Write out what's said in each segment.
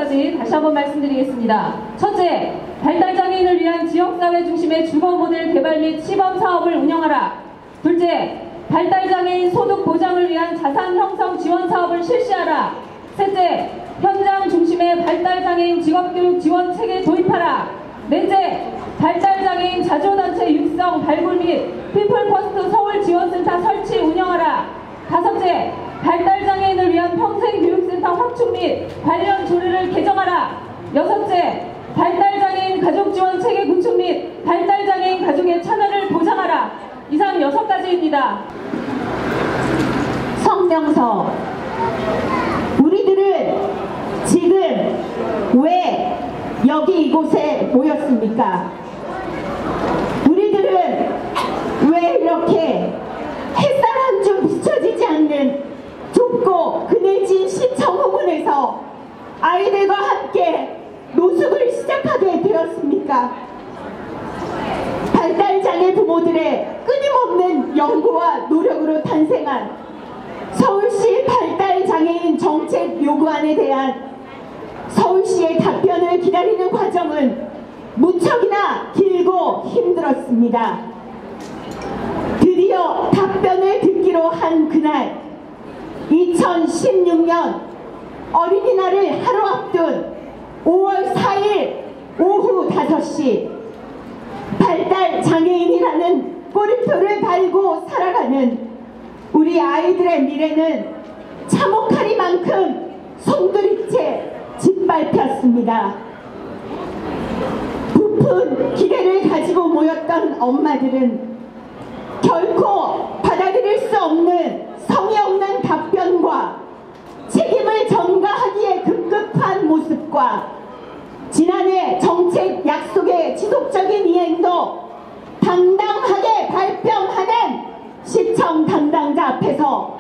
가지 다시 한번 말씀드리겠습니다. 첫째, 발달장애인을 위한 지역사회 중심의 주거 모델 개발 및 시범 사업을 운영하라. 둘째, 발달장애인 소득 보장을 위한 자산 형성 지원 사업을 실시하라. 셋째, 현장 중심의 발달장애인 직업교육 지원 체계 도입하라. 넷째, 발달장애인 자조단체 육성 발굴 및 피플퍼스트 서울 지원센터 설치 운영하라. 다섯째, 발달장애인을 위한 평생교육센터 확충 및 관련 조례를 개정하라. 여섯째, 발달장애인 가족지원 체계 구축 및 발달장애인 가족의 참여를 보장하라. 이상 6가지입니다. 성명서. 우리들은 지금 왜 여기 이곳에 모였습니까? 우리들은 왜 이렇게 햇살 한 줌 비춰지지 않는 좁고 그늘진 시청호문에서 아이들과 함께 노숙을 시작하게 되었습니까? 발달장애 부모들의 끊임없는 연구와 노력으로 탄생한 서울시 발달장애인 정책 요구안에 대한 서울시의 답변을 기다리는 과정은 무척이나 길고 힘들었습니다. 드디어 답변을 듣기로 한 그날, 2016년 어린이날을 하루 앞둔 5월 4일 오후 5시, 발달장애인이라는 꼬리표를 달고 살아가는 우리 아이들의 미래는 참혹하리만큼 송두리째 짓밟혔습니다. 부푼 기대를 가지고 모였던 엄마들은 결코 받아들일 수 없는 성의 없는 답변과 책임을 전가하기에 급급한 모습과 지난해 정책 약속의 지속적인 이행도 당당하게 발표하는 시청 담당자 앞에서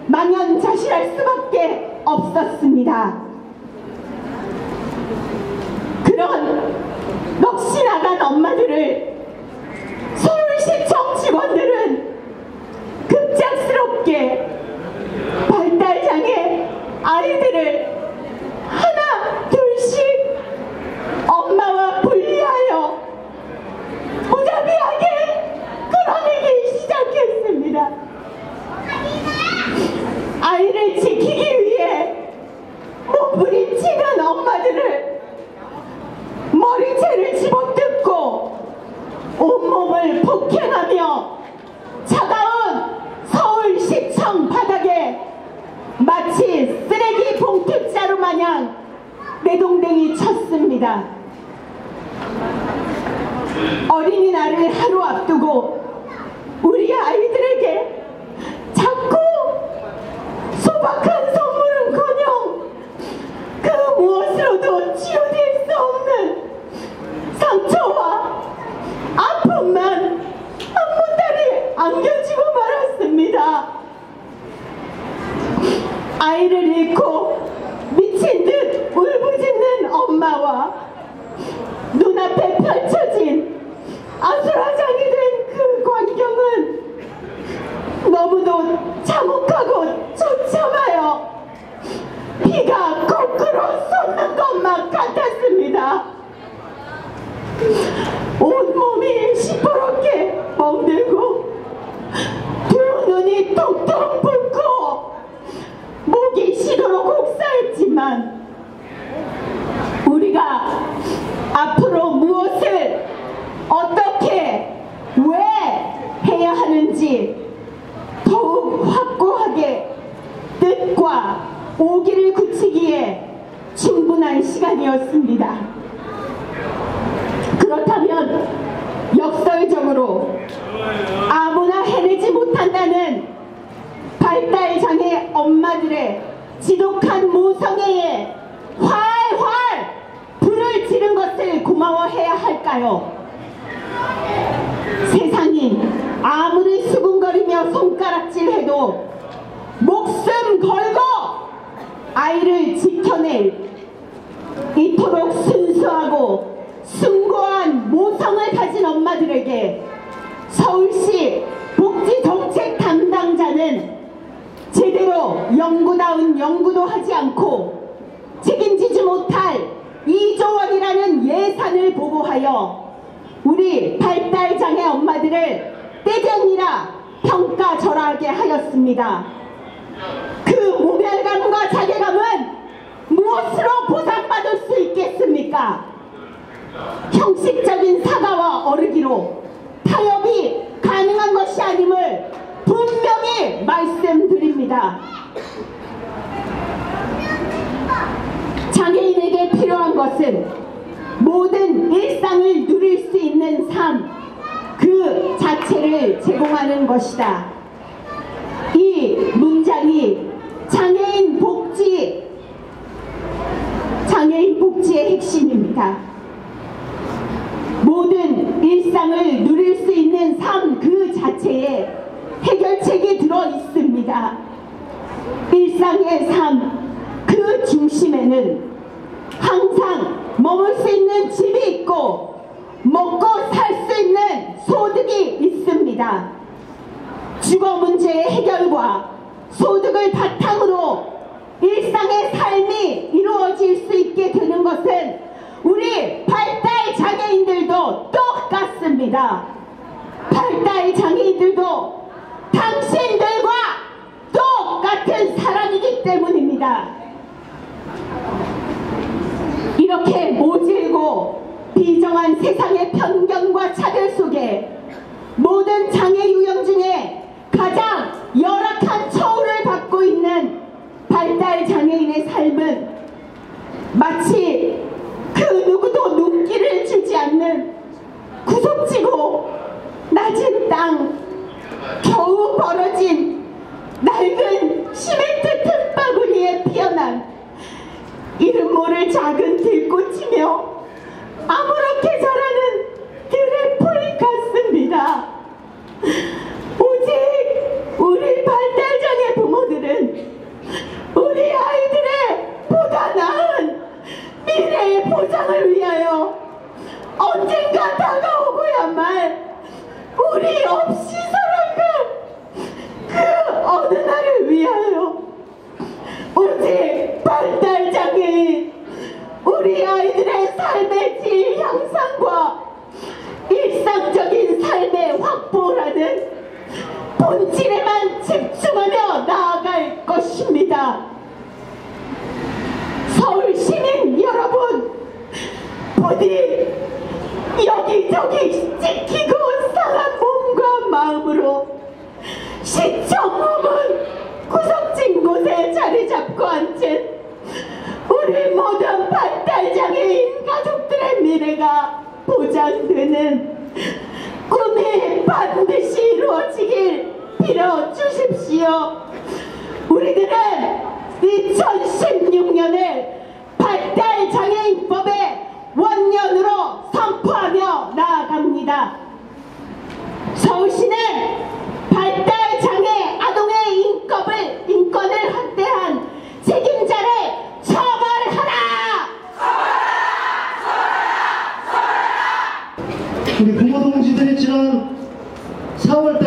망연자실할 수밖에 없었습니다. 그런 넋이 나간 엄마들을 서울시청 직원들은 급작스럽게 발달장애 아이들을 하나 둘씩 엄마와 분리하여 무자비하게 끌어내기 시작했습니다. 아이를 지키기 위해 몸부림치는 엄마들을 머리채를 집어뜯고 온몸을 폭행하며 차가운 서울시청 바닥에 마치 쓰레기 봉투자루 마냥 내동댕이 쳤습니다. 어린이날을 하루 앞두고 우리 아이들에게 자꾸 소박한 선물은커녕 그 무엇으로도 치유될 수 없는 상처와 아픔만 한 보따리 안겨주고 말았습니다. 아이를 잃고 미친 듯 울부짖는 엄마와 눈앞에 펼쳐진 아수라장이 된 그 광경은 너무도 참혹하고 처참하여 피가 거꾸로 쏟는 것만 같았습니다. 온몸이 시퍼렇게 멍들고 두 눈이 통통 붓고 목이 시도록 혹사했지만 우리가 앞으로 무엇을 어떻게 왜 해야 하는지 더욱 확고하게 뜻과 오기를 굳히기에 충분한 시간이었습니다. 그렇다면 역설적으로 아무나 해내지 못한다는 발달장애 엄마들의 지독한 모성애에 활활 불을 지른 것을 고마워해야 할까요? 세상이 아무리 수군거리며 손가락질해도 목숨 걸고 아이를 지켜낼 이토록 순수하고 숭고한 모성을 가진 엄마들에게 서울시 복지정책 담당자는 제대로 연구다운 연구도 하지 않고 책임지지 못할 2조 원이라는 예산을 보고하여 우리 발달장애 엄마들을 떼쟁이라 평가절하게 하였습니다. 그 모멸감과 자괴감은 무엇으로 보상받을 수 있겠습니까? 형식적인 사과와 어르기로 타협이 가능한 것이 아님을 분명히 말씀드립니다. 장애인에게 필요한 것은 모든 일상을 누릴 수 있는 삶 그 자체를 제공하는 것이다. 이 문장이 장애인 복지의 핵심입니다. 모든 일상을 누릴 수 있는 삶 그 자체에 해결책이 들어 있습니다. 일상의 삶 그 중심에는 항상 머물 수 있는 집이 있고 먹고 살 수 있는 소득이 있습니다. 주거 문제의 해결과 소득을 바탕으로 일상의 삶이 이루어질 수 있게 되는 것은 우리 발달 장애인들도 똑같습니다. 발달 장애인들도 당신들과 똑같은 사람이기 때문입니다. 이렇게 모질고 비정한 세상의 편견과 차별 속에 모든 장애 유형 중에 가장 열악한 처우를 받고 있는 발달 장애인의 삶은 마치 그 누구도 눈길을 주지 않는 구석지고 낮은 땅, 겨우 벌어진 낡은 시멘트 틈바구니 위에 피어난 이름 모를 작은 들꽃이며 아무렇게 자라는 들의 풀 같습니다. 오직 우리 발달장애 부모들은 우리 아이들의 보다 나은 미래의 보장을 위하여 언젠가 다가오고야말 우리 없이 살아갈 그 어느 날을 위하여 오직 발달장애인 우리 아이들의 삶의 질 향상과 일상적인 삶의 확보라는 본질에만 집중하며 나아갈 것입니다. 서울 시민 여러분, 부디 여기저기 찍히고 상한 몸과 마음으로 시청 몸은 구석진 곳에 자리 잡고 앉은 우리 모든 발달장애인 가족들의 미래가 보장되는 꿈이 반드시 이루어지길 빌어주십시오. 우리들은 2016년을 발달장애인법의 원년으로 선포하며 나아갑니다. 서울시는 발달장애 아동의 인권을 학대한 책임자를 처벌하라! 우리 부모동지들이 지난 4월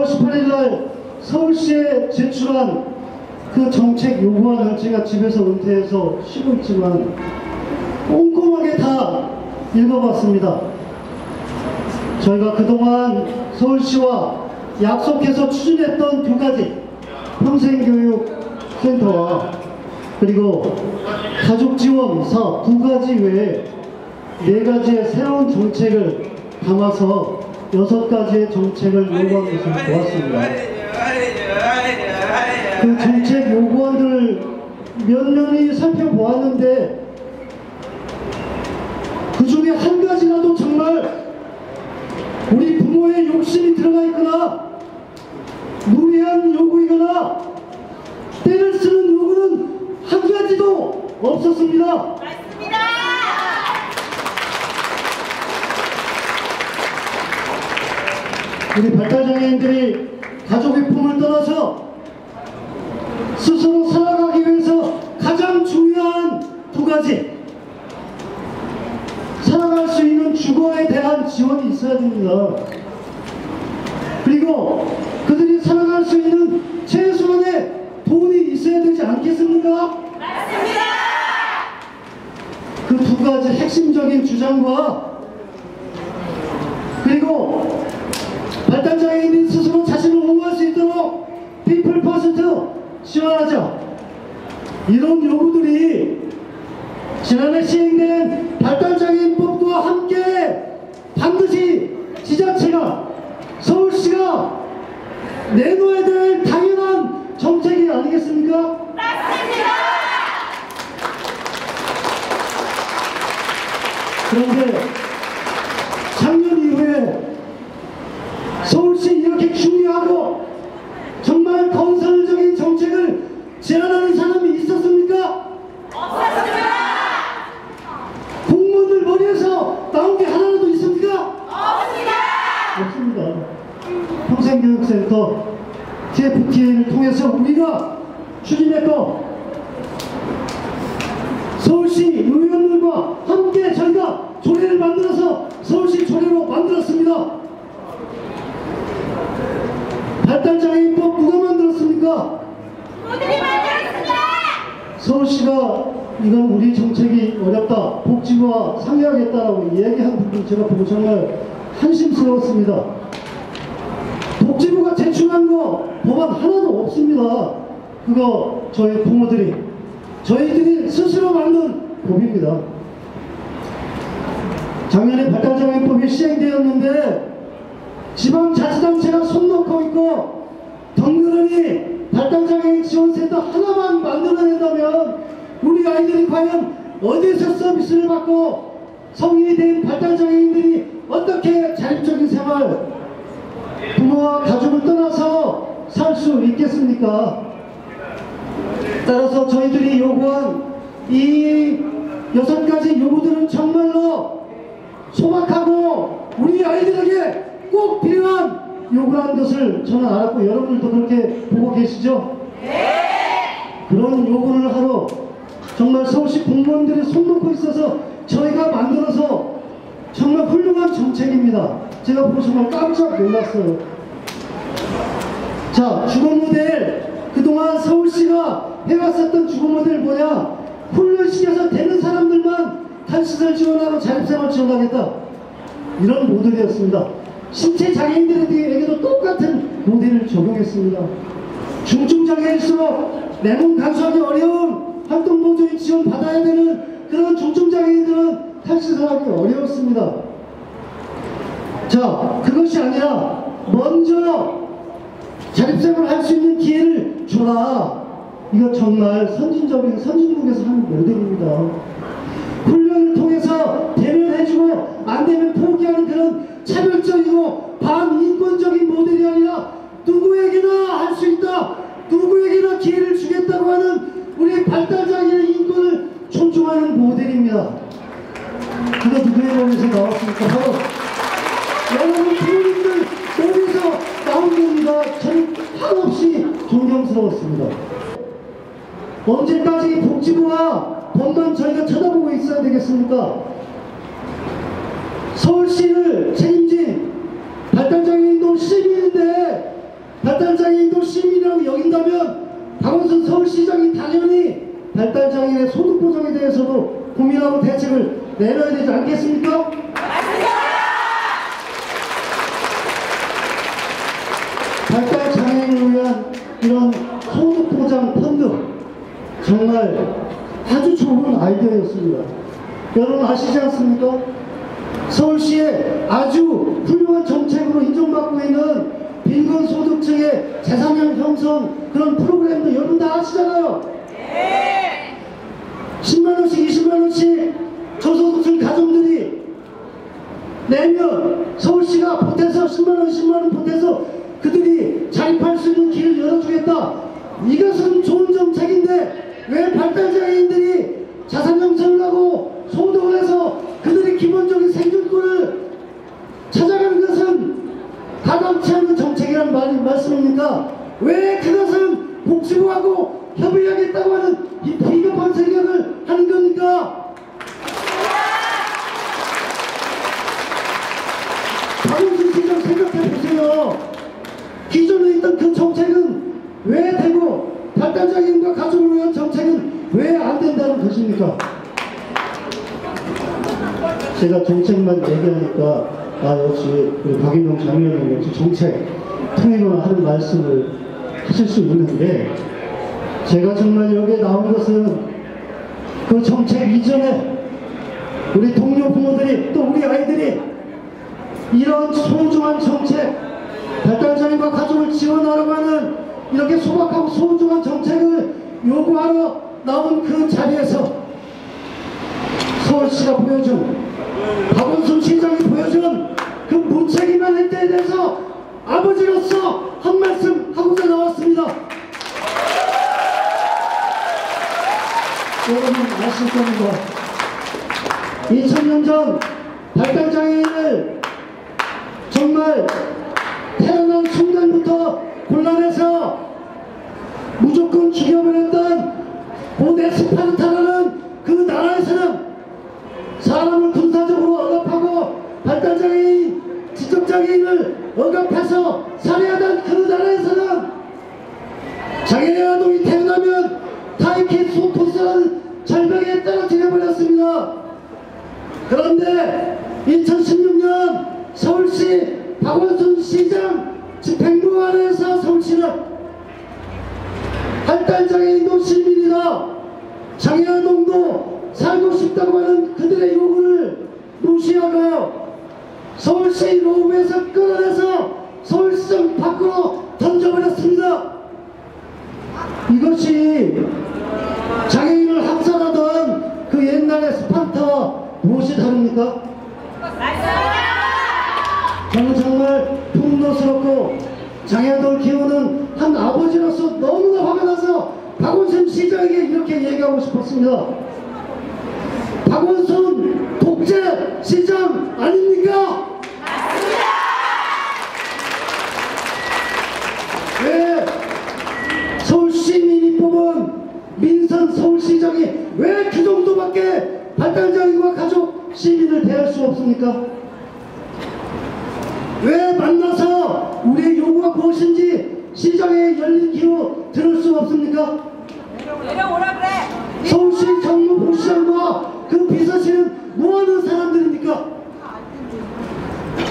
18일 날 서울시에 제출한 그 정책 요구안을 제가 집에서 은퇴해서 쉬고 있지만 꼼꼼하게 다 읽어봤습니다. 저희가 그동안 서울시와 약속해서 추진했던 두 가지 평생교육센터와 그리고 가족지원 사업 두 가지 외에 4가지의 새로운 정책을 담아서 6가지의 정책을 요구한 것을 보았습니다. 그 정책 요구안들을 면면히 살펴보았는데 그 중에 한 가지라도 정말 우리 부모의 욕심이 들어가 있거나 무리한 요구이거나 때를 쓰는 요구는 한 가지도 없었습니다. 맞습니다. 우리 발달장애인들이 가족의 품을 떠나서 스스로 살아가기 위해서 가장 중요한 두 가지, 살아갈 수 있는 주거에 대한 지원이 있어야 됩니다. 그리고 그들이 살아갈 수 있는 최소한의 돈이 있어야 되지 않겠습니까? 맞습니다. 그 두 가지 핵심적인 주장과 그리고 발달장애인이 스스로 자신을 옹호할 수 있도록 피플 퍼스트 지원하자, 이런 요구들이 지난해 시행된 발달장애인법과 함께 반드시 지자체가, 서울시가 내놓아야 될 당연한 정책이 아니겠습니까? 맞습니다. 그런데 작년 이후에 서울시 이렇게 중요하고 정말 건설적인 정책을 제안하는 사람이 있었습니까? 없었습니다. 공무원들 머리에서 나온 게 하나라도 있습니까? 없습니다. 없습니다. 평생교육센터 TFTA를 통해서 우리가 추진했고 서울시 의원들과 함께 저희가 조례를 만들어서 서울시 조례로 만들었습니다. 발달장애인법 누가 만들었습니까? 우리들이 만들었습니다. 서울시가 이건 우리 정책이 어렵다, 복지부와 상의하겠다라고 이야기한 부분 제가 보고 정말 한심스러웠습니다. 복지부가 제출한 거 법안 하나도 없습니다. 그거 저희 부모들이, 저희들이 스스로 만든 법입니다. 작년에 발달장애인법이 시행되었는데 지방자치단체가 손 놓고 있고 덩그러니 발달장애인 지원센터 하나만 만들어낸다면 우리 아이들이 과연 어디서 서비스를 받고 성인이 된 발달장애인들이 어떻게 자립적인 생활, 부모와 가족을 떠나서 살 수 있겠습니까? 따라서 저희들이 요구한 이 6가지 요구들은 정말로 소박하고 우리 아이들에게 꼭 필요한 요구라는 것을 저는 알았고 여러분들도 그렇게 보고 계시죠? 네! 그런 요구를 하러 정말 서울시 공무원들이 손 놓고 있어서 저희가 만들어서 정말 훌륭한 정책입니다. 제가 보고 정말 깜짝 놀랐어요. 자, 주거모델, 그동안 서울시가 해왔었던 주거모델 뭐냐? 훈련시켜서 되는 사람들만 탈시설 지원하고 자립생활 지원하겠다, 이런 모델이었습니다. 신체 장애인들에게도 똑같은 모델을 적용했습니다. 중증장애일수록 내 몸 간수하기 어려운 활동보조인 지원 받아야 되는 그런 중증장애인들은 탈시설하기 어려웠습니다. 자, 그것이 아니라 먼저 자립생활을 할 수 있는 기회를 줘라. 이거 정말 선진적인, 선진국에서 한 모델입니다. 훈련을 통해서 되면 해주고 안 되면 포기하는 그런 차별적이고 반인권적인 모델이 아니라 누구에게나 할 수 있다, 누구에게나 기회를 주겠다고 하는 우리 발달장애인의 인권을 존중하는 모델입니다. 그거 누구의 몸에서 나왔습니까? 바로 여러분 부모님들 몸에서 나온 겁니다. 저는 한없이 존경스러웠습니다. 언제까지 복지부와 법만 저희가 쳐다보고 있어야 되겠습니까? 서울시를 책임진 발달장애인도 시민인데 발달장애인도 시민이라고 여긴다면 박원순 서울시장이 당연히 발달장애인의 소득 보장에 대해서도 고민하고 대책을 내놔야 되지 않겠습니까? 발달장애인을 위한 이런 소득 보장 펀드 정말 아주 좋은 아이디어였습니다. 여러분 아시지 않습니까? 서울시의 아주 훌륭한 정책으로 인정받고 있는 빈곤소득층의 재산형 형성 그런 프로그램도 여러분 다 아시잖아요. 10만원씩 20만원씩 저소득층 가정들이 내면 서울시가 보태서 10만원 10만원 보태서 그들이 자립할 수 있는 길을 열어주겠다. 이것은 좋은 정책인데 왜 발달장애인들이 자산 형성을 하고 소득을 해서 그들의 기본적인 생존권을 찾아가는 것은 가당치 않은 정책이라는 말씀입니까? 왜 그것은 복지부하고 협의하겠다고 하는 이 비겁한 생각을 하는 겁니까? 박원순 시장 생각해 보세요. 기존에 있던 그 정책은 왜 되고 발달장애인과 가족을 위한 정책은 왜 안 된다는 것입니까? 제가 정책만 얘기하니까 역시 우리 박인영 장위원님 역시 정책 통일만 하는 말씀을 하실 수 있는데, 제가 정말 여기에 나온 것은 그 정책 이전에 우리 동료 부모들이 또 우리 아이들이 이런 소중한 정책, 발달장애인과 가족을 지원하려고 하는 이렇게 소박하고 소중한 정책을 요구하러 나온 그 자리에서 서울시가 보여준, 박원순 시장이 보여준 그 무책임한 행태에 대해서 아버지로서 한 말씀 하고자 나왔습니다. 여러분 아실 겁니다. 2000년 전 발달장애인을 정말 태어난 순간부터 곤란해서 무조건 죽여버렸던 고대 스파르타라는 그 나라에서는 사람을 군사적으로 억압하고 발달장애인, 지적장애인을 억압해서 살해하던 그 나라에서는 장애인 아동이 태어나면 타이키소토스라는 절벽에 떨어뜨려버렸습니다. 그런데 2016년 서울시 박원순 시장 집행부 안에서 서울시는 발달장애인도 시민이다, 장애아동도 살고 싶다고 하는 그들의 요구를 무시하고 서울시 로브에서 끌어내서 서울시장 밖으로 던져버렸습니다. 이것이 장애인을 학살하던 그 옛날의 스파르타와 무엇이 다릅니까? 저는 정말 분노스럽고 장애아동을 키우는 한 아버지로서 너무나 화가 나서 박원순 시장에게 이렇게 얘기하고 싶었습니다. 박원순 독재 시장 아닙니까? 맞습니다. 왜 서울 시민이 뽑은 민선 서울시장이 왜 그 정도밖에 발달장애인과 가족 시민을 대할 수 없습니까? 왜 만나서 우리의 요구가 무엇인지 시장에 열린 기로 들을 수 없습니까? 내려오라 그래. 서울시 정무부시장과 그 비서실은 뭐하는 사람들입니까?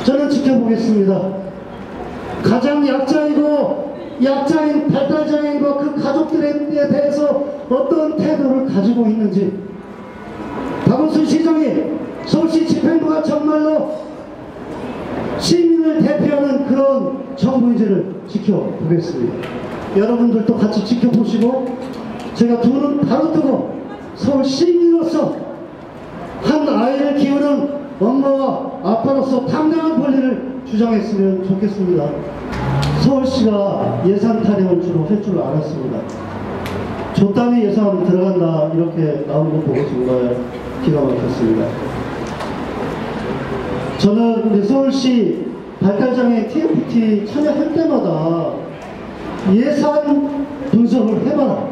저는 지켜보겠습니다. 가장 약자인 발달장애인과 그 가족들에 대해서 어떤 태도를 가지고 있는지, 박원순 시장이 서울시 집행부가 정말로 시민을 대표하는 그런 정부인지를 지켜보겠습니다. 여러분들도 같이 지켜보시고 제가 두 눈 바로 뜨고 서울 시민으로서 한 아이를 키우는 엄마와 아빠로서 당당한 권리를 주장했으면 좋겠습니다. 서울시가 예산 타령을 주로 할 줄 알았습니다. 줬다니 예산 들어간다 이렇게 나온 거 보고 정말 기가 막혔습니다. 저는 우리 서울시 발달장애인 TFT 참여할 때마다 예산 분석을 해봐라,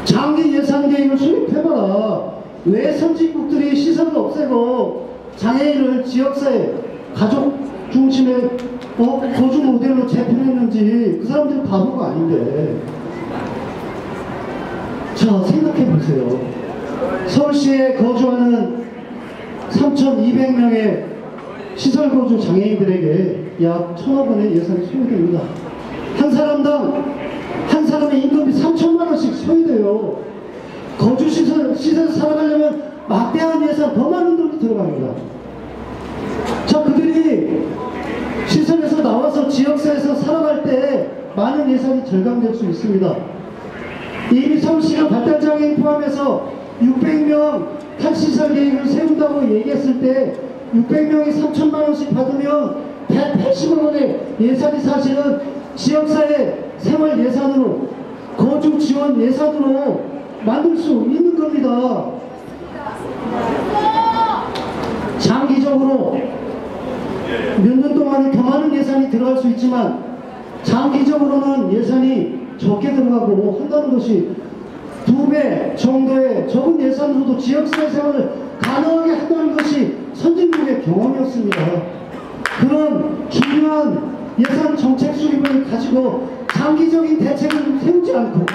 장기 예산 계획을 수립해봐라, 왜 선진국들이 시설을 없애고 장애인을 지역사회 가족 중심의 거주 모델로 재편했는지. 그 사람들이 바보가 아닌데. 자, 생각해보세요. 서울시에 거주하는 3,200명의 시설거주 장애인들에게 약 1,000억 원의 예산이 소요됩니다. 한 사람의 임금이 3천만 원씩 소요돼요. 거주시설에서 살아가려면 막대한 예산, 더 많은 돈이 들어갑니다. 자, 그들이 시설에서 나와서 지역사회에서 살아갈 때 많은 예산이 절감될 수 있습니다. 이미 서울시가 발달장애인 포함해서 600명 탈시설 계획을 세운다고 얘기했을 때 600명이 3천만 원씩 받으면 180억 원의 예산이 사실은 지역사회 생활 예산으로, 거주 지원 예산으로 만들 수 있는 겁니다. 장기적으로 몇 년 동안은 더 많은 예산이 들어갈 수 있지만 장기적으로는 예산이 적게 들어가고 한다는 것이 2배 정도의 적은 예산으로도 지역사회 생활을 가능하게 한다는 것이 선진국의 경험이었습니다. 그런 중요한 예산 정책 수립을 가지고 장기적인 대책을 세우지 않고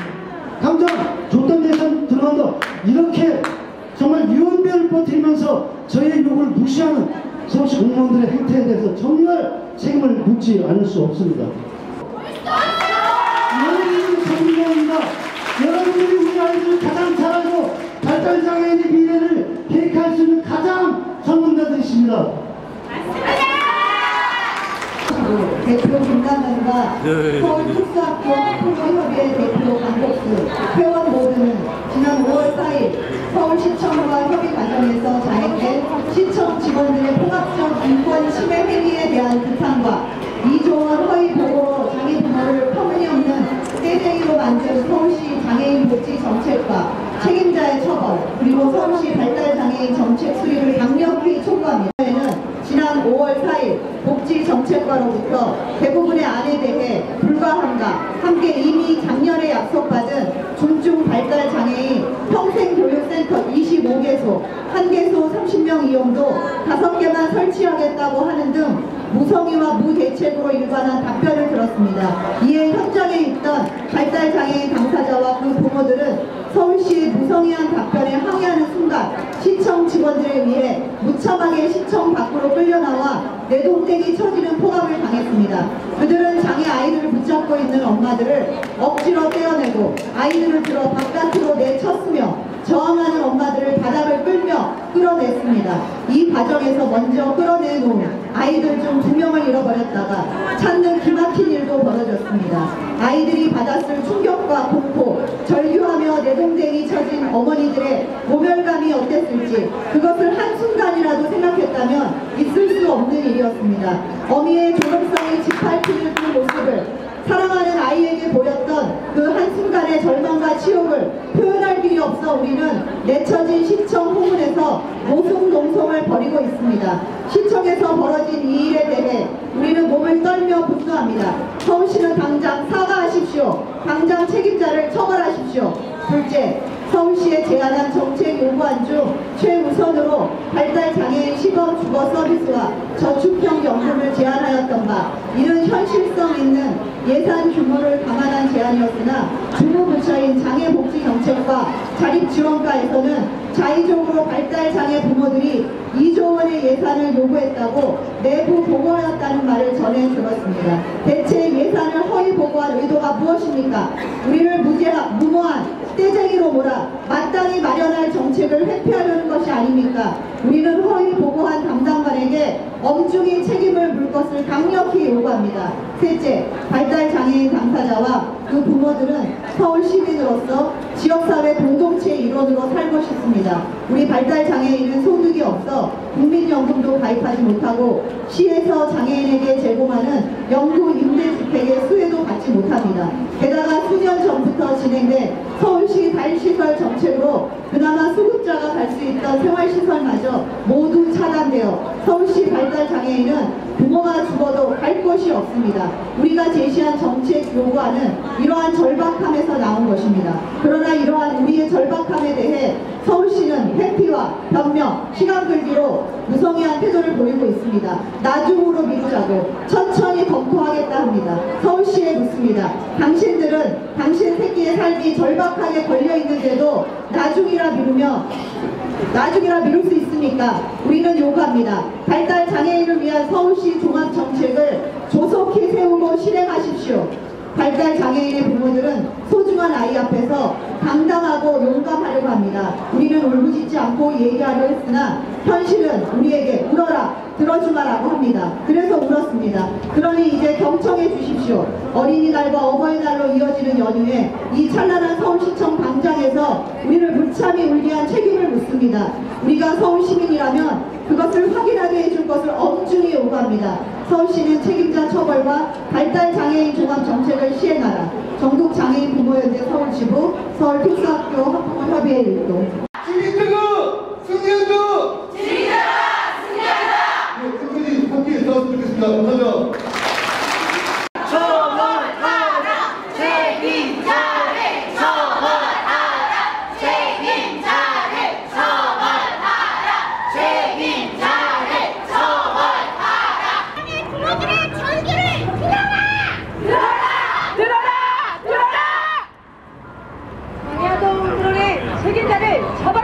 당장 줬던 예산 들어간다 이렇게 정말 유언비어를 퍼뜨리면서 저의 요구를 무시하는 서울시 공무원들의 행태에 대해서 정말 책임을 묻지 않을 수 없습니다. 여러분들이 전문가입니다. 여러분들이 우리 아이들을 가장 잘 알고 발달장애인의 미래를 계획할 수 있는 가장 전문가들이십니다. 대표 김남현과 서울특수학교 학부모협의회 대표 강복수 회원 모두는 지난 5월 4일 서울시청과 협의 과정에서 자행된 시청 직원들의 폭압적 인권 침해 행위에 대한 비판과 이조원 허위 보고로 장애 부모를 터무니없는 떼쟁이로 만든 서울시 장애인 복지 정책과 책임자의 처벌, 그리고 서울시 발달장애인 정책 수립을 강력히 촉구합니다. 지난 5월 4일 복지정책과로부터 대부분의 안에 대해 불가함과 함께 이미 작년에 약속받은 중증발달장애인 평생교육센터 25개소, 1개소 30명 이용도 5개만 설치하겠다고 하는 등 무성의와 무대책으로 일관한 답변을 들었습니다. 이에 현장에 있던 발달장애인 당사자와 그 부모들은 서울시의 무성의한 답변에 항의하는 순간 시청 직원들에 의해 무참하게 시청 밖으로 끌려나와 내동댕이 쳐지는 폭압을 당했습니다. 그들은 장애 아이들을 붙잡고 있는 엄마들을 억지로 떼어내고 아이들을 들어 바깥으로 내쳤으며 저항하는 엄마들을 바닥을 끌며 끌어냈습니다. 이 과정에서 먼저 끌어내놓은 아이들 중 2명을 잃어버렸다가 찾는 기막힌 일도 벌어졌습니다. 아이들이 받았을 충격과 공포, 절규하며 내동댕이 쳐진 어머니들의 모멸감이 어땠을지 그것을 한순간이라도 생각했다면 있을 수 없는 일이었습니다. 어미의 존엄성이 짓밟히는 그 모습을 사랑하는 아이에게 보였던 그 한순간의 절망과 치욕을 표현할 길이 없어 우리는 내쳐진 시청 후문에서 모승농성을 벌이고 있습니다. 시청에서 벌어진 이 일에 대해 우리는 몸을 떨며 분노합니다. 서울시는 당장 사과하십시오. 당장 책임자를 처벌하십시오. 둘째, 서울시에 제안한 정책 요구안 중 최우선으로 발달장애인 시범 주거 서비스와 저축형 연금을 제안하였던 바 이는 현실성 있는 예산 규모를 감안한 제안이었으나 주무부처인 장애복지정책과 자립지원과에서는 자의적으로 발달장애 부모들이 2조 원의 예산을 요구했다고 내부 보고하였다는 말을 전해 들었습니다. 대체 예산을 허위 보고한 의도가 무엇입니까? 우리를 무모한 떼쟁이로 몰아 마땅히 마련할 정책을 회피하려는 것이 아닙니까? 우리는 허위 보고한 담당관에게 엄중히 책임을 물 것을 강력히 요구합니다. 셋째, 발달장애인 당사자와 그 부모들은 서울 시민으로서 지역사회 공동체의 일원으로 살고 싶습니다. 우리 발달장애인은 소득이 없어 국민연금도 가입하지 못하고 시에서 장애인에게 제공하는 영구 임대주택의 수혜도 받지 못합니다. 게다가 수년 전부터 진행된 서울시 달시설 정책으로 그나마 수급자가 갈 수 있던 생활시설마저 모두 차단되어 서울시 발달장애인은 부모가 죽어도 갈 곳이 없습니다. 우리가 제시한 정책 요구안은 이러한 절박함에서 나온 것입니다. 그러나 이러한 우리의 절박함에 대해 서울시는 회피와 변명, 시간 끌기로 무성의한 태도를 보이고 있습니다. 나중으로 미루자고 천천히 검토하겠다 합니다. 서울시에 묻습니다. 당신들은 당신 새끼의 삶이 절박하게 걸려있는데도 나중이라 미룰 수 있습니까? 우리는 요구합니다. 발달장애인을 위한 서울시 종합정책을 조속히 세우고 실행하십시오. 발달장애인의 부모들은 소중한 아이 앞에서 당당하고 용감하려고 합니다. 우리는 울부짖지 않고 얘기하려 했으나 현실은 우리에게 울어라, 들어주마라고 합니다. 그래서 울었습니다. 그러니 이제 경청해 주십시오. 어린이날과 어버이날로 이어지는 연휴에 이 찬란한 서울시청 광장에서 우리를 무참히 울게 한 책임을 묻습니다. 우리가 서울시민이라면 그것을 확인하게 해줄 것을 엄중히 요구합니다. 서울시는 책임자 처벌과 발달장애인 종합정책을 시행하라. 전국장애인 부모연대 서울지부 서울특수학교 학부모협의회 일동. 주민특구 승리한다! 지리자라! 승리한다! 네, 끝까지 함께 싸웠으면 좋겠습니다. 감사합니다. 처벌하라! 책임자를 처벌하라! 책임자를 처벌하라! 책임자를 처벌하라! 부모들의 절규를 들어라! 들어라! 들어라! 들어라! 장애아동 프로의 책임자를 처벌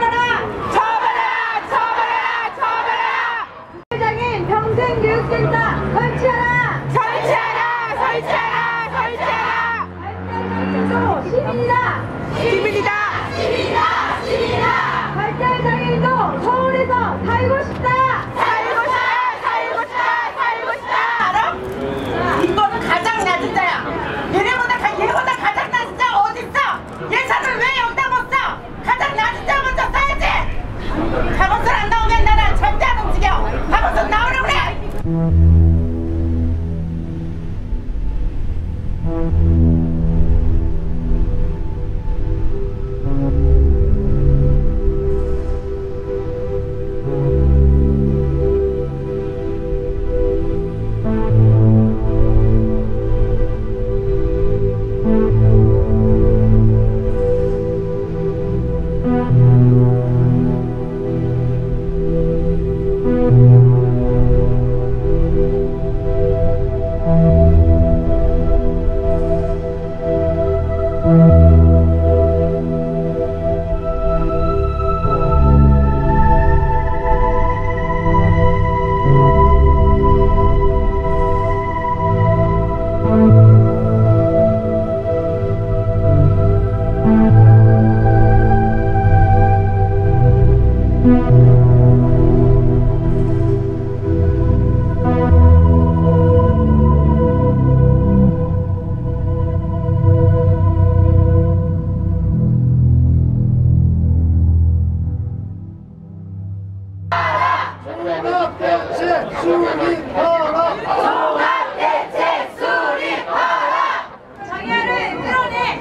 장애를 끌어내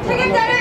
책임자를